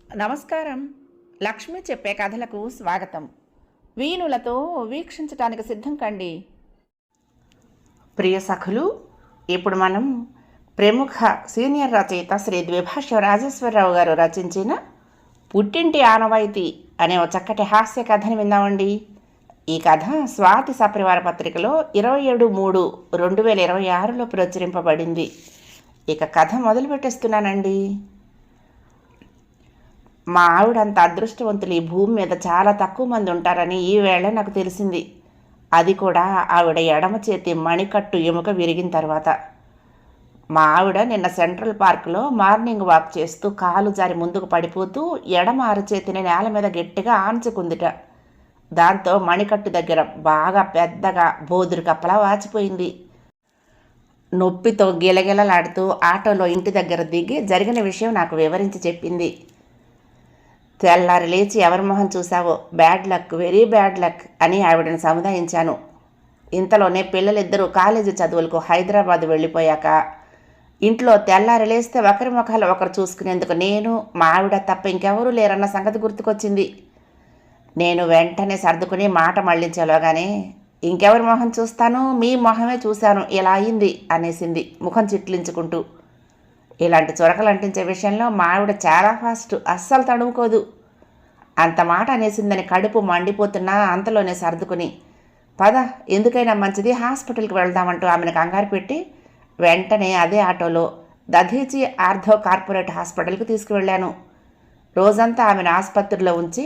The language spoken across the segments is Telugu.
నమస్కారం. లక్ష్మి చెప్పే కథలకు స్వాగతం. వీణులతో వీక్షించటానికి సిద్ధం కండి. ప్రియ సఖులు, ఇప్పుడు మనం ప్రముఖ సీనియర్ రచయిత శ్రీ ద్విభాష్య రాజేశ్వరరావు గారు రచించిన పుట్టింటి ఆనవాయితీ అనే ఒక చక్కటి హాస్య కథని విందామండి. ఈ కథ స్వాతి సపరివార పత్రికలో 27/3/2026లో ప్రచురింపబడింది. ఇక కథ మొదలు పెట్టేస్తున్నానండి. మా ఆవిడంత అదృష్టవంతులు ఈ భూమి మీద చాలా తక్కువ మంది ఉంటారని ఈవేళ నాకు తెలిసింది. అది కూడా ఆవిడ ఎడమ చేతి మణికట్టు ఎముక విరిగిన తర్వాత. మా ఆవిడ నిన్న సెంట్రల్ పార్క్లో మార్నింగ్ వాక్ చేస్తూ కాలు జారి ముందుకు పడిపోతూ ఎడమ అరచేతిని నేల మీద గట్టిగా ఆంచుకుందిట. దాంతో మణికట్టు దగ్గర బాగా పెద్దగా బోదురు కప్పలా వాచిపోయింది. నొప్పితో గిలగిలలాడుతూ ఆటోలో ఇంటి దగ్గర దిగి జరిగిన విషయం నాకు వివరించి చెప్పింది. తెల్లారి లేచి ఎవరి మొహం చూసావో, bad luck, very bad luck అని ఆవిడని సముదాయించాను. ఇంతలోనే పిల్లలిద్దరూ కాలేజీ చదువులకు హైదరాబాద్ వెళ్ళిపోయాక ఇంట్లో తెల్లారి లేస్తే ఒకరి ముఖాలు ఒకరు చూసుకునేందుకు నేను, మా ఆవిడ తప్ప ఇంకెవరూ లేరన్న సంగతి గుర్తుకొచ్చింది. నేను వెంటనే సర్దుకుని మాట మళ్ళించేలోగానే, ఇంకెవరి మొహం చూస్తాను, మీ మొహమే చూశాను, ఇలా అయింది అనేసింది ముఖం చిట్లించుకుంటూ. ఇలాంటి చురకలు అంటించే విషయంలో మా ఆవిడ చాలా ఫాస్ట్, అస్సలు తడుముకోదు. అంత మాట అనేసిందని కడుపు మండిపోతున్నా అంతలోనే సర్దుకుని, పద ఎందుకైనా మంచిది హాస్పిటల్కి వెళ్దామంటూ ఆమెను కంగారు పెట్టి వెంటనే అదే ఆటోలో దధీచి ఆర్థో కార్పొరేట్ హాస్పిటల్కి తీసుకువెళ్ళాను. రోజంతా ఆమెను ఆసుపత్రిలో ఉంచి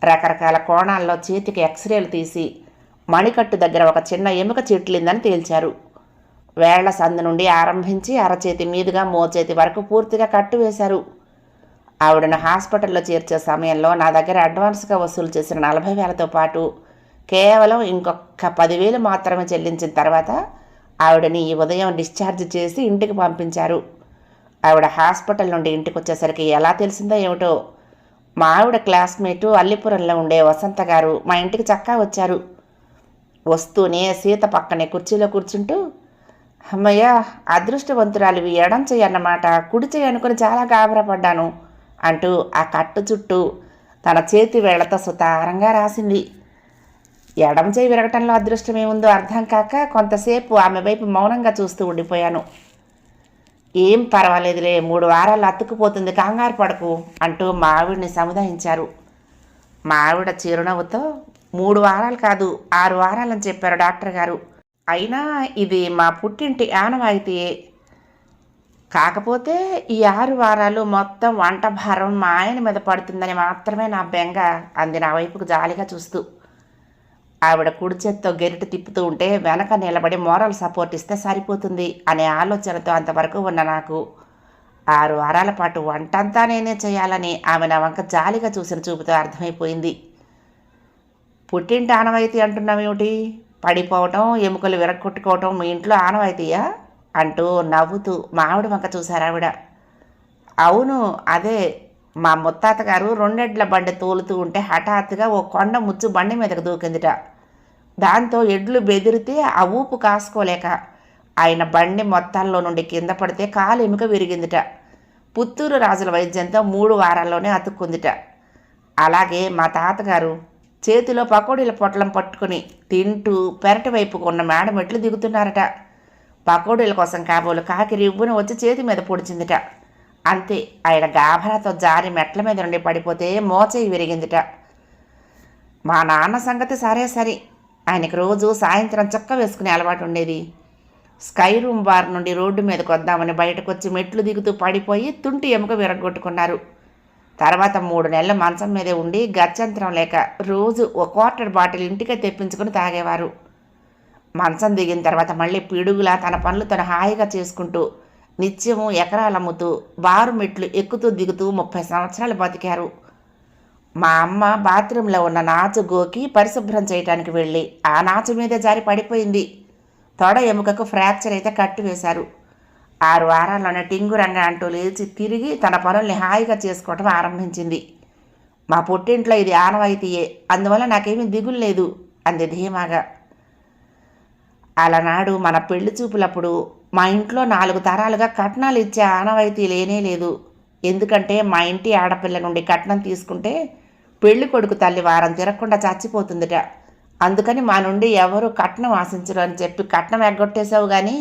రకరకాల కోణాల్లో చేతికి ఎక్స్రేలు తీసి మణికట్టు దగ్గర ఒక చిన్న ఎముక చిట్లిందని తేల్చారు. వేళ్ల సందు నుండి ఆరంభించి అరచేతి మీదుగా మోచేతి వరకు పూర్తిగా కట్టు వేశారు. ఆవిడను హాస్పిటల్లో చేర్చే సమయంలో నా దగ్గర అడ్వాన్స్గా వసూలు చేసిన 40,000తో పాటు కేవలం ఇంకొక 10,000 మాత్రమే చెల్లించిన తర్వాత ఆవిడని ఈ ఉదయం డిశ్చార్జ్ చేసి ఇంటికి పంపించారు. ఆవిడ హాస్పిటల్ నుండి ఇంటికి వచ్చేసరికి ఎలా తెలిసిందో ఏమిటో, మా ఆవిడ క్లాస్మేటు అల్లిపురంలో ఉండే వసంత గారు మా ఇంటికి చక్కా వచ్చారు. వస్తూనే సీత పక్కనే కుర్చీలో కూర్చుంటూ, అమ్మయ్య అదృష్టవంతురాలివి, ఎడం చెయ్యి అన్నమాట, కుడి చెయ్యి అనుకుని చాలా గాబరపడ్డాను అంటూ ఆ కట్టు చుట్టూ తన చేతి వేళ్లతో సుతారంగా రాసింది. ఎడం చెయ్యి విరగటంలో అదృష్టం ఏముందో అర్థం కాక కొంతసేపు ఆమె వైపు మౌనంగా చూస్తూ ఉండిపోయాను. ఏం పర్వాలేదులే, 3 వారాలు అతుక్కుపోతుంది, కంగారు పడకు అంటూ మా ఆవిడ్ని సముదాయించారు. మా ఆవిడ చిరునవ్వుతో, 3 వారాలు కాదు 6 వారాలని చెప్పారు డాక్టర్ గారు. అయినా ఇది మా పుట్టింటి ఆనవాయితీయే. కాకపోతే ఈ 6 వారాలు మొత్తం వంట భారం మా ఆయన మీద పడుతుందని మాత్రమే నా బెంగ అంది నా వైపుకు జాలిగా చూస్తూ. ఆవిడ కుడి చేత్తో గెరిటి తిప్పుతూ ఉంటే వెనక నిలబడి మోరల్ సపోర్ట్ ఇస్తే సరిపోతుంది అనే ఆలోచనతో అంతవరకు ఉన్న నాకు 6 వారాల పాటు వంటంతా నేనే చేయాలని ఆమె నా వంక జాలిగా చూసిన చూపుతో అర్థమైపోయింది. పుట్టింటి ఆనవాయితీ అంటున్నామేమిటి, పడిపోవటం, ఎముకలు విరగొట్టుకోవటం మీ ఇంట్లో ఆనవాయితీయా అంటూ నవ్వుతూ మా ఆవిడ వంక చూశారావిడ. అవును అదే, మా ముత్తాత గారు 2 ఎడ్ల బండి తోలుతూ ఉంటే హఠాత్తుగా ఓ కొండ ముచ్చు బండి మీదకు దూకిందిట. దాంతో ఎడ్లు బెదిరితే ఆ ఊపు కాసుకోలేక ఆయన బండి మొత్తాల్లో నుండి కింద పడితే కాలు ఎముక విరిగిందిట. పుత్తూరు రాజుల వైద్యంతో 3 వారాల్లోనే అతుక్కుందిట. అలాగే మా తాతగారు చేతిలో పకోడీల పొట్లం పట్టుకుని తింటూ పెరటి వైపుకు ఉన్న మేడ మెట్లు దిగుతున్నారట. పకోడీల కోసం కాబోలు కాకి రివ్వును వచ్చి చేతి మీద పొడిచిందిట. అంతే, ఆయన గాభరాతో జారి మెట్ల మీద నుండి పడిపోతే మోచేయి విరిగిందిట. మా నాన్న సంగతి సరే సరి, ఆయనకి రోజు సాయంత్రం చొక్క వేసుకునే అలవాటు ఉండేది. స్కై రూమ్ బార్ నుండి రోడ్డు మీదకి వద్దామని బయటకు వచ్చి మెట్లు దిగుతూ పడిపోయి తుంటి ఎముక విరగొట్టుకున్నారు. తర్వాత 3 నెలలు మంచం మీదే ఉండి గత్యంతరం లేక రోజు ఓ క్వార్టర్ బాటిల్ ఇంటికే తెప్పించుకుని తాగేవారు. మంచం దిగిన తర్వాత మళ్ళీ పిడుగులా తన పనులు తను హాయిగా చేసుకుంటూ నిత్యము ఎకరాలమ్ముతూ బారు మెట్లు ఎక్కుతూ దిగుతూ 30 సంవత్సరాలు బతికారు. మా అమ్మ బాత్రూంలో ఉన్న నాచు గోకి పరిశుభ్రం చేయడానికి వెళ్ళి ఆ నాచు మీదే జారి పడిపోయింది. తొడ ఎముకకు ఫ్రాక్చర్ అయితే కట్టు వేశారు. 6 వారాల్లోనే టింగురంగా అంటూ లేచి తిరిగి తన పనుల్ని హాయిగా చేసుకోవటం ఆరంభించింది. మా పుట్టింట్లో ఇది ఆనవాయితీయే, అందువల్ల నాకేమీ దిగులు లేదు అంది ధీమాగా. అలనాడు మన పెళ్లి చూపులప్పుడు మా ఇంట్లో 4 తరాలుగా కట్నాలు ఇచ్చే ఆనవాయితీ లేనే లేదు. ఎందుకంటే మా ఇంటి ఆడపిల్ల నుండి కట్నం తీసుకుంటే పెళ్లి కొడుకు తల్లి వారం తిరగకుండా చచ్చిపోతుందిట. అందుకని మా నుండి ఎవరు కట్నం ఆశించరు అని చెప్పి కట్నం ఎగ్గొట్టేశావు. కానీ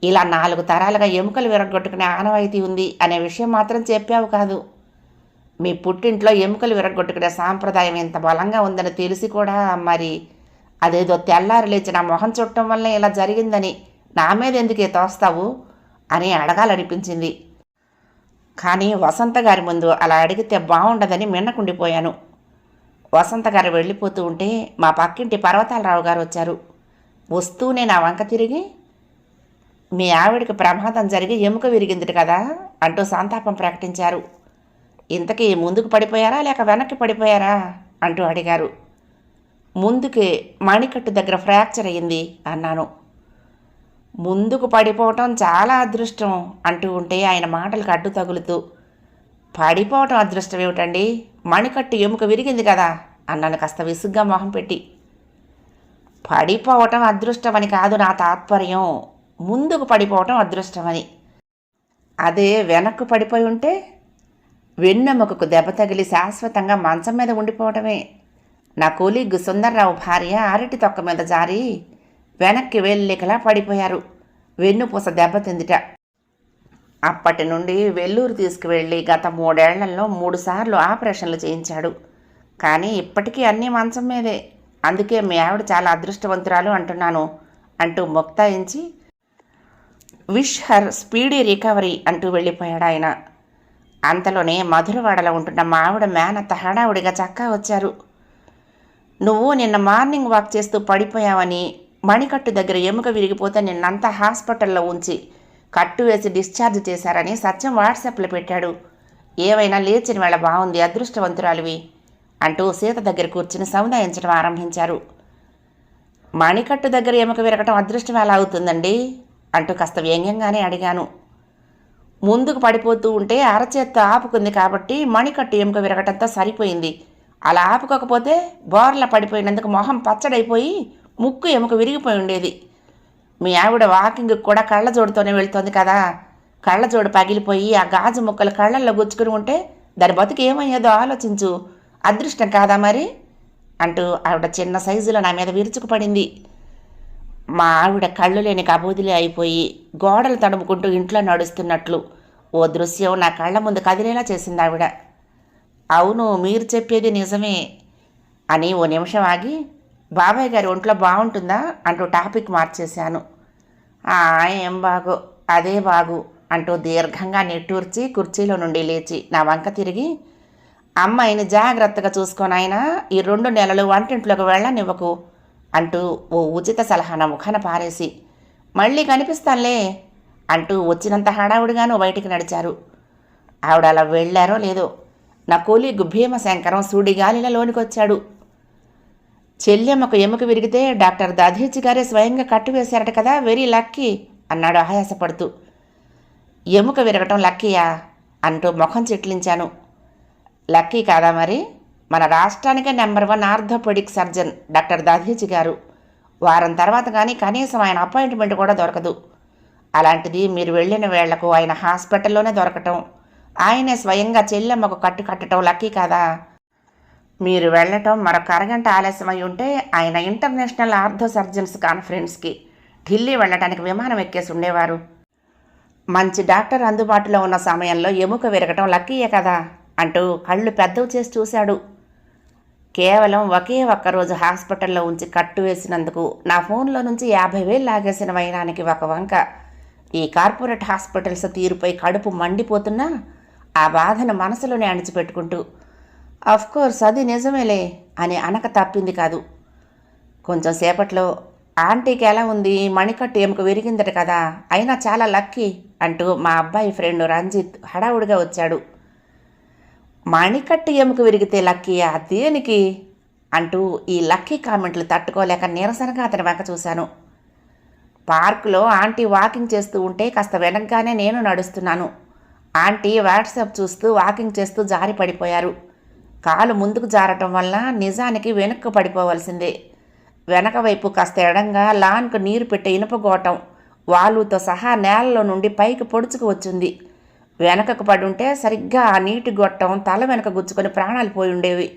ఇలా 4 తరాలుగా ఎముకలు విరగొట్టుకునే ఆనవాయితీ ఉంది అనే విషయం మాత్రం చెప్పావు కాదు. మీ పుట్టింట్లో ఎముకలు విరగొట్టుకునే సాంప్రదాయం ఎంత బలంగా ఉందని తెలిసి కూడా మరి అదేదో తెల్లారి లేచి నా మొహం చుట్టం వల్ల ఇలా జరిగిందని నా మీద ఎందుకే తోస్తావు అని అడగాలనిపించింది. కానీ వసంత గారి ముందు అలా అడిగితే బాగుండదని మిన్నకుండిపోయాను. వసంత గారు వెళ్ళిపోతూ ఉంటే మా పక్కింటి పర్వతాలరావు గారు వచ్చారు. వస్తూనే నా వంక తిరిగి, మీ ఆవిడికి ప్రమాదం జరిగి ఎముక విరిగింది కదా అంటూ సంతాపం ప్రకటించారు. ఇంతకీ ముందుకు పడిపోయారా లేక వెనక్కి పడిపోయారా అంటూ అడిగారు. ముందుకే మణికట్టు దగ్గర ఫ్రాక్చర్ అయ్యింది అన్నాను. ముందుకు పడిపోవటం చాలా అదృష్టం అంటూ ఉంటే ఆయన మాటలకు అడ్డు తగులుతూ, పడిపోవటం అదృష్టం ఏమిటండి, మణికట్టు ఎముక విరిగింది కదా అన్నాను కాస్త విసుగ్గా మొహం పెట్టి. పడిపోవటం అదృష్టమని కాదు నా తాత్పర్యం, ముందుకు పడిపోవటం అదృష్టమని. అదే వెనక్కు పడిపోయి ఉంటే వెన్నెముకకు దెబ్బ తగిలి శాశ్వతంగా మంచం మీద ఉండిపోవటమే. నా కొలీగ్ సుందర్రావు భార్య అరటి తొక్క మీద జారి వెనక్కి వెళ్ళికలా పడిపోయారు. వెన్నుపూస దెబ్బతిందిట. అప్పటి నుండి వెల్లూరు తీసుకువెళ్ళి గత 3 ఏళ్లలో 3 సార్లు ఆపరేషన్లు చేయించాడు. కానీ ఇప్పటికీ అన్నీ మంచం మీదే. అందుకే మీ ఆవిడ చాలా అదృష్టవంతురాలు అంటున్నాను అంటూ మొక్తాయించి విష్ హర్ స్పీడీ రికవరీ అంటూ వెళ్ళిపోయాడు ఆయన. అంతలోనే మధురవాడలో ఉంటున్న మా ఆవిడ మేనత్త హడావుడిగా చక్కా వచ్చారు. నువ్వు నిన్న మార్నింగ్ వాక్ చేస్తూ పడిపోయావని, మణికట్టు దగ్గర ఎముక విరిగిపోతే నిన్నంతా హాస్పిటల్లో ఉంచి కట్టు వేసి డిశ్చార్జ్ చేశారని సత్యం వాట్సాప్లో పెట్టాడు. ఏవైనా లేచిన వేళ బాగుంది, అదృష్టవంతురాలివి అంటూ సీత దగ్గర కూర్చుని సముదాయించడం ఆరంభించారు. మణికట్టు దగ్గర ఎముక విరగటం అదృష్టం ఎలా అవుతుందండి అంటూ కాస్త వ్యంగ్యంగానే అడిగాను. ముందుకు పడిపోతూ ఉంటే అరచేత్తో ఆపుకుంది కాబట్టి మణికట్టు ఎముక విరగటంతో సరిపోయింది. అలా ఆపుకోకపోతే బోర్ల పడిపోయినందుకు మొహం పచ్చడైపోయి ముక్కు ఎముక విరిగిపోయి ఉండేది. మీ ఆవిడ వాకింగ్కి కూడా కళ్ళజోడుతోనే వెళ్తోంది కదా, కళ్ళజోడు పగిలిపోయి ఆ గాజు ముక్కలు కళ్ళల్లో గుచ్చుకుని ఉంటే దాని బతుకు ఏమయ్యేదో ఆలోచించు, అదృష్టం కాదా మరి అంటూ ఆవిడ చిన్న సైజులో నా మీద విరుచుకుపడింది. మా ఆవిడ కళ్ళు లేని కబూదిలే అయిపోయి గోడలు తడుముకుంటూ ఇంట్లో నడుస్తున్నట్లు ఓ దృశ్యం నా కళ్ళ ముందు కదిలేలా చేసింది ఆవిడ. అవును, మీరు చెప్పేది నిజమే అని ఓ నిమిషం ఆగి, బాబాయ్ గారి ఒంట్లో బాగుంటుందా అంటూ టాపిక్ మార్చేశాను. ఏం బాగు, అదే బాగు అంటూ దీర్ఘంగా నిట్టూర్చి కుర్చీలో నుండి లేచి నా వంక తిరిగి, అమ్మాయిని జాగ్రత్తగా చూసుకోనాయనా, ఈ 2 నెలలు వంటింట్లోకి వెళ్ళనివ్వకు అంటూ ఓ ఉచిత సలహా నా ముఖాన పారేసి, మళ్ళీ కనిపిస్తానులే అంటూ వచ్చినంత హడావుడిగాను బయటికి నడిచారు. ఆవిడ అలా వెళ్ళారో లేదో నా కొలీగ్ భీమశంకరం సుడిగాలిలో లోనికొచ్చాడు. చెల్లెమ్మకు ఎముక విరిగితే డాక్టర్ దధీచి గారే స్వయంగా కట్టువేశారట కదా, వెరీ లక్కీ అన్నాడు ఆయాసపడుతూ. ఎముక విరగటం లక్కీయా అంటూ ముఖం చిట్లించాను. లక్కీ కాదా మరి, మన రాష్ట్రానికే number 1 orthopaedic surgeon doctor Dadhichi గారు. వారం తర్వాత కానీ కనీసం ఆయన అపాయింట్మెంట్ కూడా దొరకదు. అలాంటిది మీరు వెళ్ళిన వేళ్లకు ఆయన హాస్పిటల్లోనే దొరకటం, ఆయనే స్వయంగా చెల్లెమ్మకు కట్టడం లక్కీ కాదా? మీరు వెళ్ళటం మరొక అరగంట ఆలస్యమై ఉంటే ఆయన ఇంటర్నేషనల్ ఆర్థో సర్జన్స్ కాన్ఫరెన్స్కి ఢిల్లీ వెళ్ళటానికి విమానం ఎక్కేసి ఉండేవారు. మంచి డాక్టర్ అందుబాటులో ఉన్న సమయంలో ఎముక విరగటం లక్కీయే కదా అంటూ కళ్ళు పెద్దవి చేసి చూశాడు. కేవలం ఒకే ఒక్కరోజు హాస్పిటల్లో ఉంచి కట్టు వేసినందుకు నా ఫోన్లో నుంచి 50,000 లాగేసిన వైనానికి ఒక వంక ఈ కార్పొరేట్ హాస్పిటల్స్ తీరుపై కడుపు మండిపోతున్నా ఆ బాధను మనసులోనే అణిచిపెట్టుకుంటూ, అఫ్కోర్స్ అది నిజమేలే అని అనక తప్పింది కాదు. కొంచెం సేపట్లో, ఆంటీకి ఎలా ఉంది, మణికట్టు ఎముక విరిగిందట కదా, అయినా చాలా లక్కీ అంటూ మా అబ్బాయి ఫ్రెండ్ రంజిత్ హడావుడిగా వచ్చాడు. మణికట్టు ఎముక విరిగితే లక్కీయా, దేనికి అంటూ ఈ లక్కీ కామెంట్లు తట్టుకోలేక నీరసనగా అతని వెనక చూశాను. పార్కులో ఆంటీ వాకింగ్ చేస్తూ ఉంటే కాస్త వెనకగానే నేను నడుస్తున్నాను. ఆంటీ వాట్సాప్ చూస్తూ వాకింగ్ చేస్తూ జారి పడిపోయారు. కాలు ముందుకు జారటం వల్ల నిజానికి వెనక్కు పడిపోవలసిందే. వెనక వైపు కాస్త ఎడంగా లాన్కు నీరు పెట్టే ఇనుప గోటం వాలుతో సహా నేలలో నుండి పైకి పొడుచుకు వచ్చింది. వెనకకు పడుంటే సరిగ్గా ఆ నీటి గొట్టం తల వెనక గుచ్చుకొని ప్రాణాలు పోయి ఉండేవి.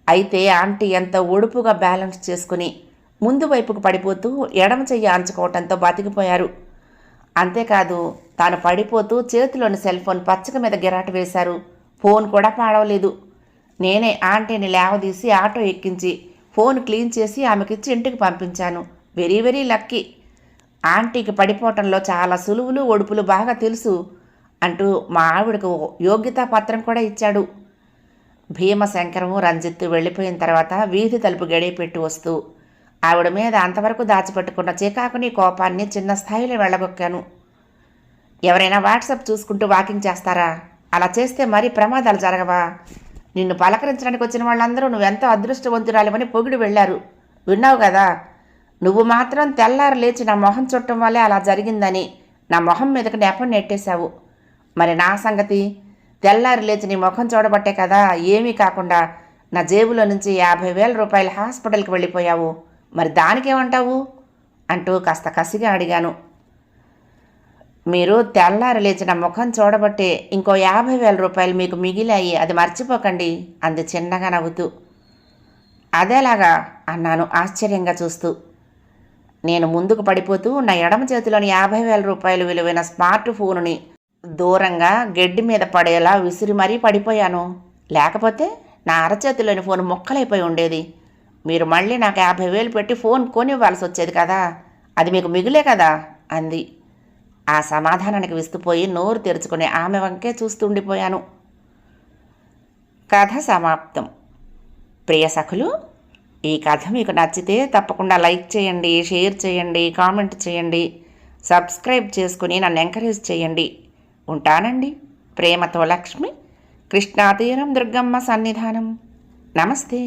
అయితే ఆంటీ ఎంత ఒడుపుగా బ్యాలెన్స్ చేసుకుని ముందు వైపుకు పడిపోతూ ఎడమ చెయ్యి ఆంచుకోవటంతో బతికిపోయారు. అంతేకాదు తాను పడిపోతూ చేతిలోని సెల్ ఫోన్ పచ్చక మీద గిరాటు వేశారు. ఫోన్ కూడా పాడవలేదు. నేనే ఆంటీని లేవదీసి ఆటో ఎక్కించి ఫోన్ క్లీన్ చేసి ఆమెకిచ్చి ఇంటికి పంపించాను. Very very lucky. ఆంటీకి పడిపోవటంలో చాలా సులువులు ఒడుపులు బాగా తెలుసు అంటూ మా ఆవిడకు యోగ్యతా పత్రం కూడా ఇచ్చాడు. భీమశంకరం రంజిత్తు వెళ్ళిపోయిన తర్వాత వీధి తలుపు గడియ పెట్టి వస్తూ ఆవిడ మీద అంతవరకు దాచిపెట్టుకున్న చికాకుని కోపాన్ని చిన్న స్థాయిలో వెళ్ళగొక్కాను. ఎవరైనా వాట్సాప్ చూసుకుంటూ వాకింగ్ చేస్తారా? అలా చేస్తే మరీ ప్రమాదాలు జరగవా? నిన్ను పలకరించడానికి వచ్చిన వాళ్ళందరూ నువ్వెంతో అదృష్టవంతురాలివని పొగిడి వెళ్ళారు. విన్నావు కదా? నువ్వు మాత్రం తెల్లారు లేచి నా మొహం చుట్టం వల్లే అలా జరిగిందని నా మొహం మీదకి నెపం నెట్టేశావు. మరి నా సంగతి? తెల్లారి లేచి నీ ముఖం చూడబట్టే కదా ఏమీ కాకుండా నా జేబులో నుంచి 50,000 రూపాయలు హాస్పిటల్కి వెళ్ళిపోయావు. మరి దానికేమంటావు అంటూ కాస్త కసిగా అడిగాను. మీరు తెల్లారి లేచిన ముఖం చూడబట్టే ఇంకో 50,000 రూపాయలు మీకు మిగిలాయి, అది మర్చిపోకండి అంది చిన్నగా నవ్వుతూ. అదేలాగా అన్నాను ఆశ్చర్యంగా చూస్తూ. నేను ముందుకు పడిపోతూ నా ఎడమ చేతిలోని 50,000 రూపాయలు విలువైన స్మార్ట్ ఫోనుని దూరంగా గడ్డి మీద పడేలా విసిరి మరీ పడిపోయాను. లేకపోతే నా అరచేతిలోని ఫోన్ ముక్కలైపోయి ఉండేది. మీరు మళ్ళీ నాకు 50,000 పెట్టి ఫోన్ కొనివ్వాల్సి వచ్చేది కదా, అది మీకు మిగిలే కదా అంది. ఆ సమాధానానికి విస్తుపోయి నోరు తెరుచుకుని ఆమె వంకే చూస్తుండిపోయాను. కథ సమాప్తం. ప్రియ సఖులు, ఈ కథ మీకు నచ్చితే తప్పకుండా లైక్ చేయండి, షేర్ చేయండి, కామెంట్ చేయండి, సబ్స్క్రైబ్ చేసుకుని నన్ను ఎంకరేజ్ చేయండి. ఉంటానండి. ప్రేమతో లక్ష్మి, కృష్ణాతీరం దుర్గమ్మ సన్నిధానం. నమస్తే.